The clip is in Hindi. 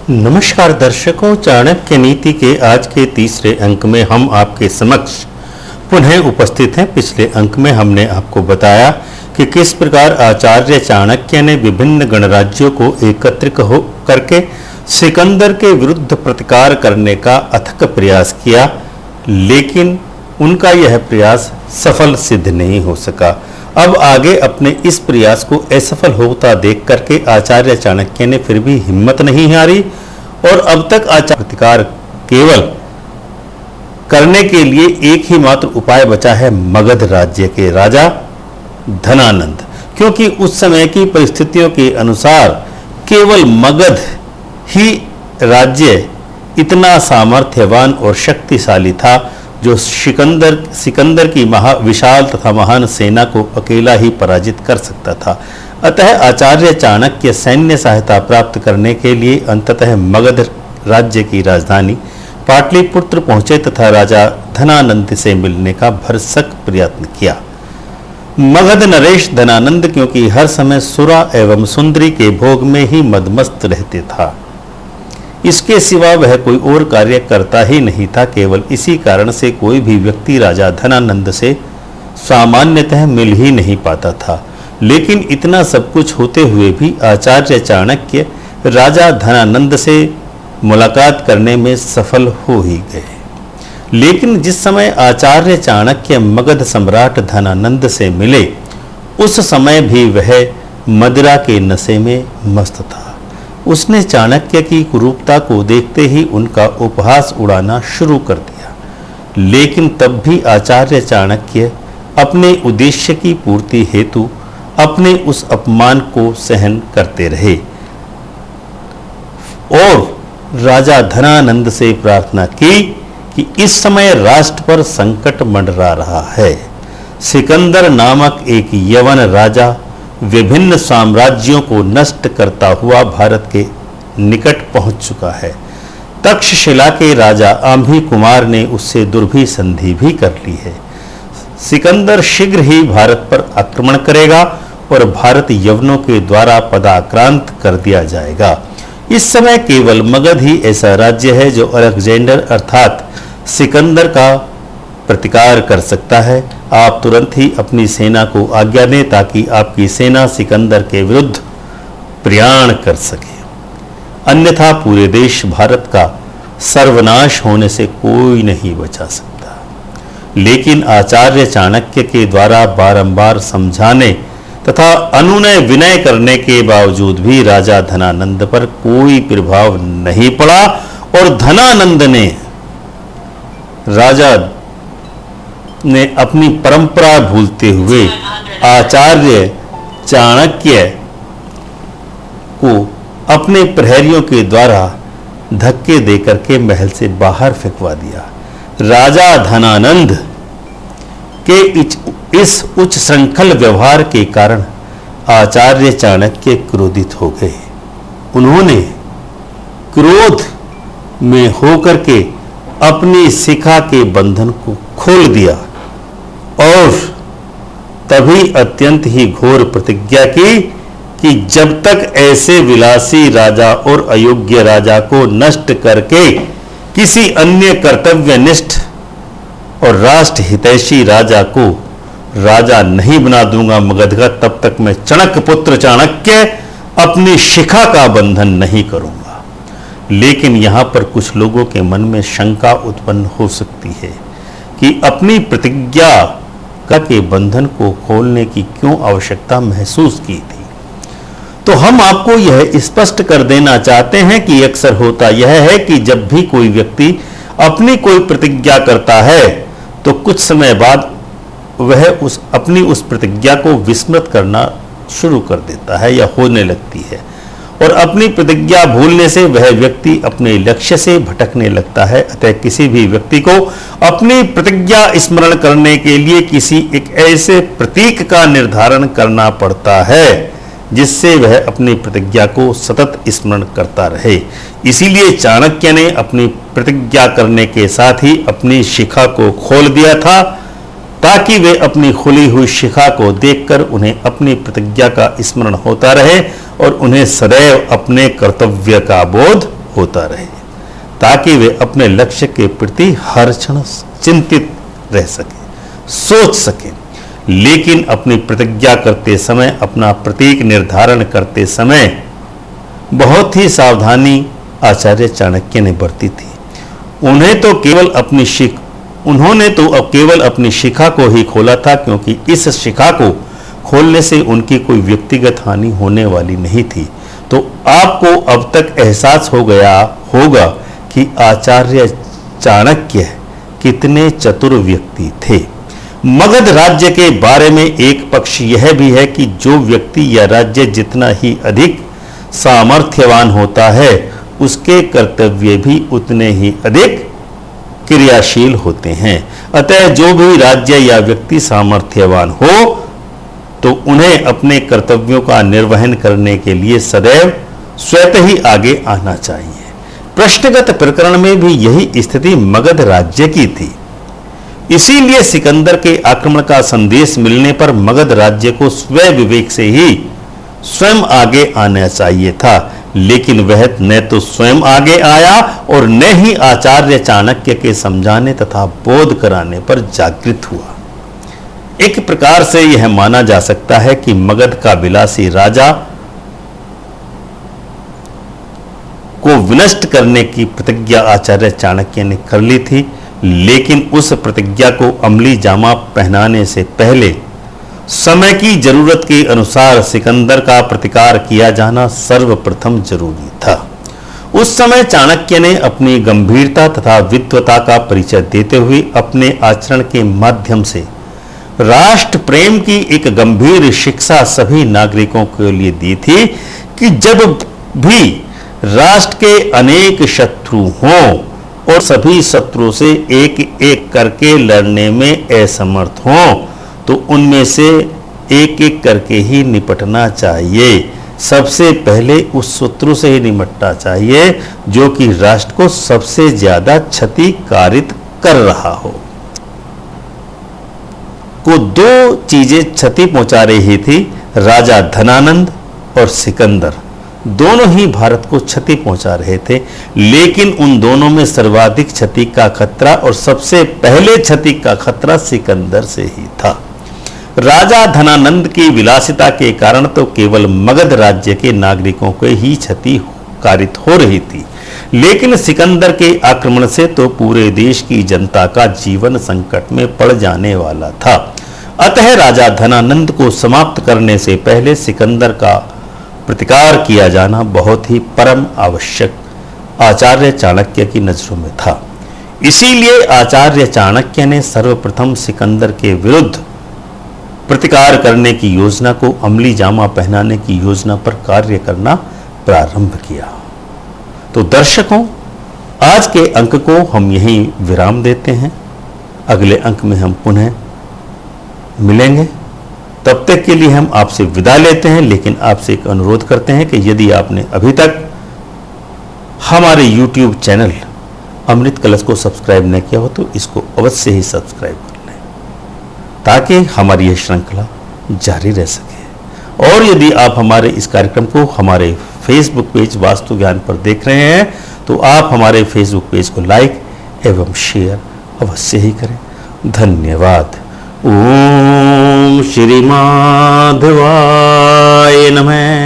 नमस्कार दर्शकों, चाणक्य नीति के आज के तीसरे अंक में हम आपके समक्ष पुनः उपस्थित हैं। पिछले अंक में हमने आपको बताया कि किस प्रकार आचार्य चाणक्य ने विभिन्न गणराज्यों को एकत्रित हो करके सिकंदर के विरुद्ध प्रतिकार करने का अथक प्रयास किया, लेकिन उनका यह प्रयास सफल सिद्ध नहीं हो सका। अब आगे अपने इस प्रयास को असफल होता देख करके आचार्य चाणक्य ने फिर भी हिम्मत नहीं हारी और अब तक आचार्य प्रतिकार केवल करने के लिए एक ही मात्र उपाय बचा है, मगध राज्य के राजा धनानंद। क्योंकि उस समय की परिस्थितियों के अनुसार केवल मगध ही राज्य इतना सामर्थ्यवान और शक्तिशाली था जो सिकंदर की विशाल तथा महान सेना को अकेला ही पराजित कर सकता था। अतः आचार्य चाणक्य सैन्य सहायता प्राप्त करने के लिए अंततः मगध राज्य की राजधानी पाटलिपुत्र पहुंचे तथा राजा धनानंद से मिलने का भरसक प्रयत्न किया। मगध नरेश धनानंद क्योंकि हर समय सुरा एवं सुंदरी के भोग में ही मदमस्त रहते था, इसके सिवा वह कोई और कार्य करता ही नहीं था। केवल इसी कारण से कोई भी व्यक्ति राजा धनानंद से सामान्यतः मिल ही नहीं पाता था। लेकिन इतना सब कुछ होते हुए भी आचार्य चाणक्य राजा धनानंद से मुलाकात करने में सफल हो ही गए। लेकिन जिस समय आचार्य चाणक्य मगध सम्राट धनानंद से मिले, उस समय भी वह मदिरा के नशे में मस्त था। उसने चाणक्य की कुरूपता को देखते ही उनका उपहास उड़ाना शुरू कर दिया, लेकिन तब भी आचार्य चाणक्य अपने उद्देश्य की पूर्ति हेतु अपने उस अपमान को सहन करते रहे और राजा धनानंद से प्रार्थना की कि इस समय राष्ट्र पर संकट मंडरा रहा है। सिकंदर नामक एक यवन राजा विभिन्न साम्राज्यों को नष्ट करता हुआ भारत के निकट पहुंच चुका है। तक्षशिला के राजा आंभी कुमार ने उससे दुर्भी संधि भी कर ली है। सिकंदर शीघ्र ही भारत पर आक्रमण करेगा और भारत यवनों के द्वारा पदाक्रांत कर दिया जाएगा। इस समय केवल मगध ही ऐसा राज्य है जो अलेक्जेंडर अर्थात सिकंदर का प्रतिकार कर सकता है। आप तुरंत ही अपनी सेना को आज्ञा दें ताकि आपकी सेना सिकंदर के विरुद्ध प्रयाण कर सके, अन्यथा पूरे देश भारत का सर्वनाश होने से कोई नहीं बचा सकता। लेकिन आचार्य चाणक्य के द्वारा बारंबार समझाने तथा अनुनय विनय करने के बावजूद भी राजा धनानंद पर कोई प्रभाव नहीं पड़ा और धनानंद ने राजा ने अपनी परंपरा भूलते हुए आचार्य चाणक्य को अपने प्रहरियों के द्वारा धक्के देकर के महल से बाहर फेंकवा दिया। राजा धनानंद के इस उच्च श्रृंखल व्यवहार के कारण आचार्य चाणक्य क्रोधित हो गए। उन्होंने क्रोध में होकर के अपनी शिखा के बंधन को खोल दिया और तभी अत्यंत ही घोर प्रतिज्ञा की कि जब तक ऐसे विलासी राजा और अयोग्य राजा को नष्ट करके किसी अन्य कर्तव्यनिष्ठ और राष्ट्र हितैषी राजा को राजा नहीं बना दूंगा मगध का, तब तक मैं चाणक्य पुत्र चाणक्य अपनी शिखा का बंधन नहीं करूंगा। लेकिन यहां पर कुछ लोगों के मन में शंका उत्पन्न हो सकती है कि अपनी प्रतिज्ञा के बंधन को खोलने की क्यों आवश्यकता महसूस की थी। तो हम आपको यह स्पष्ट कर देना चाहते हैं कि अक्सर होता यह है कि जब भी कोई व्यक्ति अपनी कोई प्रतिज्ञा करता है तो कुछ समय बाद वह अपनी उस प्रतिज्ञा को विस्मृत करना शुरू कर देता है या होने लगती है और अपनी प्रतिज्ञा भूलने से वह व्यक्ति अपने लक्ष्य से भटकने लगता है। अतः किसी भी व्यक्ति को अपनी प्रतिज्ञा स्मरण करने के लिए किसी एक ऐसे प्रतीक का निर्धारण करना पड़ता है जिससे वह अपनी प्रतिज्ञा को सतत स्मरण करता रहे। इसीलिए चाणक्य ने अपनी प्रतिज्ञा करने के साथ ही अपनी शिखा को खोल दिया था ताकि वे अपनी खुली हुई शिखा को देखकर उन्हें अपनी प्रतिज्ञा का स्मरण होता रहे और उन्हें सदैव अपने कर्तव्य का बोध होता रहे, ताकि वे अपने लक्ष्य के प्रति हर क्षण चिंतित रह सके, सोच सके। लेकिन अपनी प्रतिज्ञा करते समय, अपना प्रतीक निर्धारण करते समय बहुत ही सावधानी आचार्य चाणक्य ने बरती थी। उन्होंने तो केवल अपनी शिखा को ही खोला था, क्योंकि इस शिखा को खोलने से उनकी कोई व्यक्तिगत हानि होने वाली नहीं थी। तो आपको अब तक एहसास हो गया होगा कि आचार्य चाणक्य कितने चतुर व्यक्ति थे। मगध राज्य के बारे में एक पक्ष यह भी है कि जो व्यक्ति या राज्य जितना ही अधिक सामर्थ्यवान होता है, उसके कर्तव्य भी उतने ही अधिक क्रियाशील होते हैं। अतः जो भी राज्य या व्यक्ति सामर्थ्यवान हो, तो उन्हें अपने कर्तव्यों का निर्वहन करने के लिए सदैव स्वतः ही आगे आना चाहिए। प्रश्नगत प्रकरण में भी यही स्थिति मगध राज्य की थी। इसीलिए सिकंदर के आक्रमण का संदेश मिलने पर मगध राज्य को स्वयं विवेक से ही स्वयं आगे आना चाहिए था, लेकिन वह न तो स्वयं आगे आया और न ही आचार्य चाणक्य के समझाने तथा बोध कराने पर जागृत हुआ। एक प्रकार से यह माना जा सकता है कि मगध का विलासी राजा को विनष्ट करने की प्रतिज्ञा आचार्य चाणक्य ने कर ली थी, लेकिन उस प्रतिज्ञा को अमली जामा पहनाने से पहले समय की जरूरत के अनुसार सिकंदर का प्रतिकार किया जाना सर्वप्रथम जरूरी था। उस समय चाणक्य ने अपनी गंभीरता तथा विद्वता का परिचय देते हुए अपने आचरण के माध्यम से राष्ट्र प्रेम की एक गंभीर शिक्षा सभी नागरिकों के लिए दी थी कि जब भी राष्ट्र के अनेक शत्रु हों और सभी शत्रुओं से एक एक करके लड़ने में असमर्थ हों, तो उनमें से एक एक करके ही निपटना चाहिए। सबसे पहले उस शत्रु से ही निपटना चाहिए जो कि राष्ट्र को सबसे ज्यादा क्षति कारित कर रहा हो। को दो चीजें क्षति पहुंचा रही थी, राजा धनानंद और सिकंदर। दोनों ही भारत को क्षति पहुंचा रहे थे, लेकिन उन दोनों में सर्वाधिक क्षति का खतरा और सबसे पहले क्षति का खतरा सिकंदर से ही था। राजा धनानंद की विलासिता के कारण तो केवल मगध राज्य के नागरिकों को ही क्षति कारित हो रही थी, लेकिन सिकंदर के आक्रमण से तो पूरे देश की जनता का जीवन संकट में पड़ जाने वाला था। अतः राजा धनानंद को समाप्त करने से पहले सिकंदर का प्रतिकार किया जाना बहुत ही परम आवश्यक आचार्य चाणक्य की नजरों में था। इसीलिए आचार्य चाणक्य ने सर्वप्रथम सिकंदर के विरुद्ध प्रतिकार करने की योजना को अमली जामा पहनाने की योजना पर कार्य करना प्रारंभ किया। तो दर्शकों, आज के अंक को हम यहीं विराम देते हैं। अगले अंक में हम पुनः मिलेंगे। तब तक के लिए हम आपसे विदा लेते हैं, लेकिन आपसे एक अनुरोध करते हैं कि यदि आपने अभी तक हमारे YouTube चैनल अमृत कलश को सब्सक्राइब न किया हो, तो इसको अवश्य ही सब्सक्राइब कर लें, ताकि हमारी यह श्रृंखला जारी रह सके। और यदि आप हमारे इस कार्यक्रम को हमारे फेसबुक पेज वास्तु ज्ञान पर देख रहे हैं, तो आप हमारे फेसबुक पेज को लाइक एवं शेयर अवश्य ही करें। धन्यवाद। ओम श्री माधवाय नमः।